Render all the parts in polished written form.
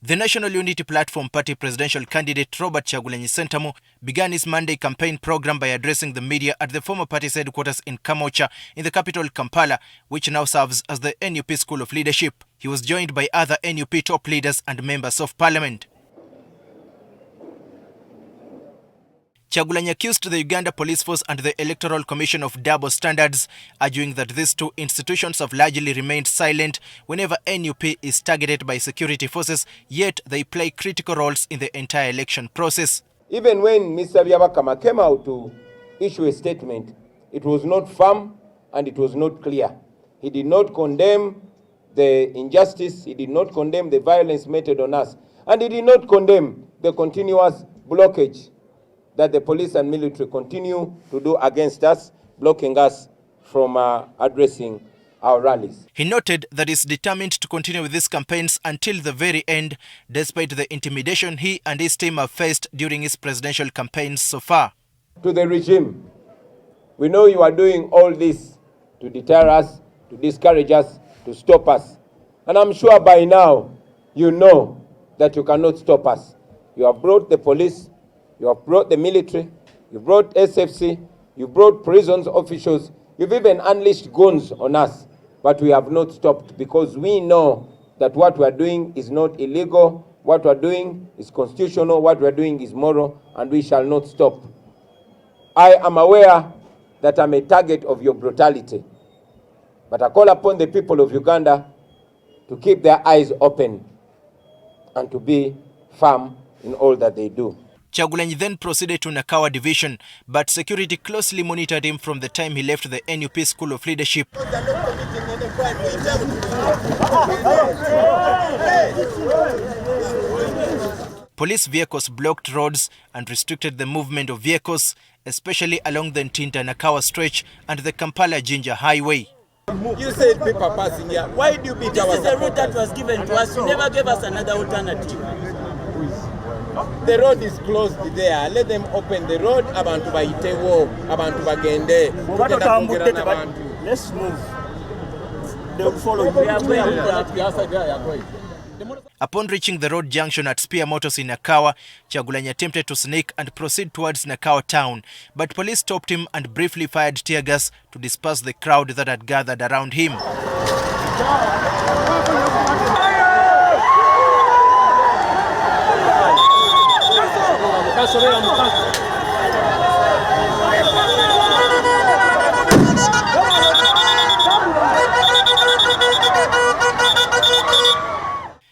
The National Unity Platform Party presidential candidate Robert Kyagulanyi Ssentamu began his Monday campaign program by addressing the media at the former party's headquarters in Kamocha in the capital Kampala, which now serves as the NUP School of Leadership. He was joined by other NUP top leaders and members of parliament. Kyagulanyi accused the Uganda Police Force and the Electoral Commission of double standards, arguing that these two institutions have largely remained silent whenever NUP is targeted by security forces, yet they play critical roles in the entire election process. Even when Mr. Byabakama came out to issue a statement, it was not firm and it was not clear. He did not condemn the injustice, he did not condemn the violence meted on us, and he did not condemn the continuous blockage that the police and military continue to do against us, blocking us from addressing our rallies. He noted that he is determined to continue with these campaigns until the very end, despite the intimidation he and his team have faced during his presidential campaigns so far. To the regime, we know you are doing all this to deter us, to discourage us, to stop us. And I'm sure by now you know that you cannot stop us. You have brought the police, you have brought the military, you brought SFC, you brought prisons officials, you've even unleashed guns on us, but we have not stopped because we know that what we are doing is not illegal, what we are doing is constitutional, what we are doing is moral, and we shall not stop. I am aware that I'm a target of your brutality, but I call upon the people of Uganda to keep their eyes open and to be firm in all that they do. Kyagulanyi then proceeded to Nakawa Division, but security closely monitored him from the time he left the NUP School of Leadership. Police vehicles blocked roads and restricted the movement of vehicles, especially along the Ntinta-Nakawa stretch and the Kampala-Jinja highway. You said people passing here. Why do you beat our supporters? This is the route that was given to us. You never gave us another alternative. The road is closed there. Let them open the road. Abantu bayitewo, abantu bagende. Let's move. They will follow you. Upon reaching the road junction at Spear Motors in Nakawa, Kyagulanyi attempted to sneak and proceed towards Nakawa town, but police stopped him and briefly fired tear gas to disperse the crowd that had gathered around him.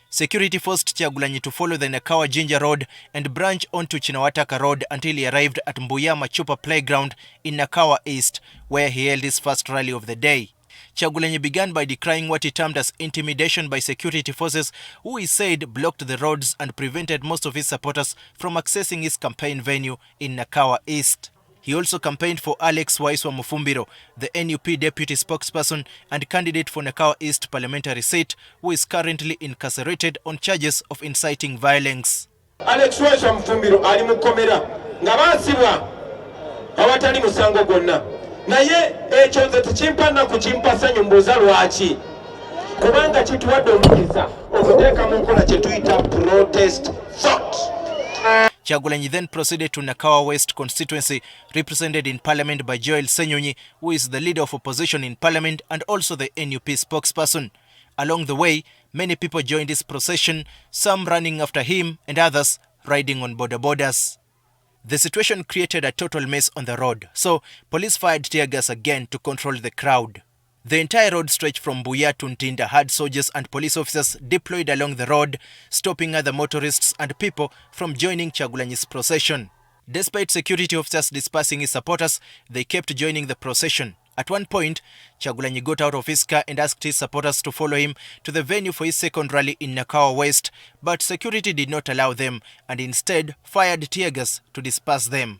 Security forced Kyagulanyi to follow the Nakawa Jinja Road and branch onto Chinawataka Road until he arrived at Mbuya Machupa Playground in Nakawa East, where he held his first rally of the day. Kyagulanyi began by decrying what he termed as intimidation by security forces, who he said blocked the roads and prevented most of his supporters from accessing his campaign venue in Nakawa East. He also campaigned for Alex Waiswa Mufumbiro, the NUP deputy spokesperson and candidate for Nakawa East parliamentary seat, who is currently incarcerated on charges of inciting violence. Alex Waiswa Mufumbiro ali mukomera nga basibwa awatali musango gonna naye ekyo nze tekimpana kukimpasa nyumbuza lwaki kubanga kituwadde omukisa okuteeka mu nkola kye tuyita protest thought. Kyagulanyi then proceeded to Nakawa West constituency, represented in parliament by Joel Senyonyi, who is the leader of opposition in parliament and also the NUP spokesperson. Along the way, many people joined his procession, some running after him and others riding on border borders. The situation created a total mess on the road, so police fired tear gas again to control the crowd. The entire road stretch from Mbuya to Ntinda had soldiers and police officers deployed along the road, stopping other motorists and people from joining Kyagulanyi's procession. Despite security officers dispersing his supporters, they kept joining the procession. At one point, Kyagulanyi got out of his car and asked his supporters to follow him to the venue for his second rally in Nakawa West, but security did not allow them and instead fired tear gas to disperse them.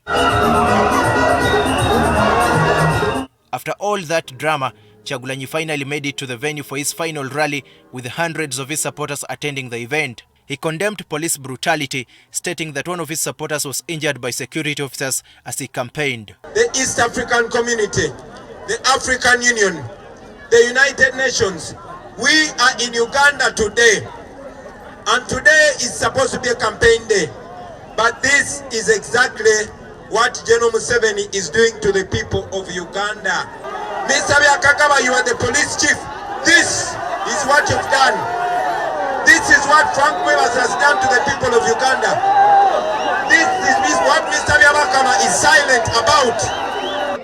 After all that drama, Kyagulanyi finally made it to the venue for his final rally with hundreds of his supporters attending the event. He condemned police brutality, stating that one of his supporters was injured by security officers as he campaigned. The East African Community, the African Union, the United Nations, we are in Uganda today And today is supposed to be a campaign day. But this is exactly what General Museveni is doing to the people of Uganda. Mr. Byakakaba, you are the police chief. This is what you've done. This is what Frank Webers has done to the people of Uganda. This is what Mr. Byakakaba is silent about.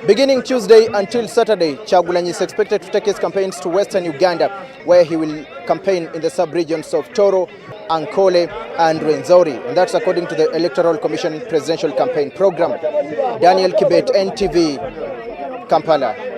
Beginning Tuesday until Saturday, Kyagulanyi is expected to take his campaigns to Western Uganda, where he will campaign in the sub-regions of Toro, Ankole and Rwenzori. And that's according to the Electoral Commission Presidential Campaign Program. Daniel Kibet, NTV, Kampala.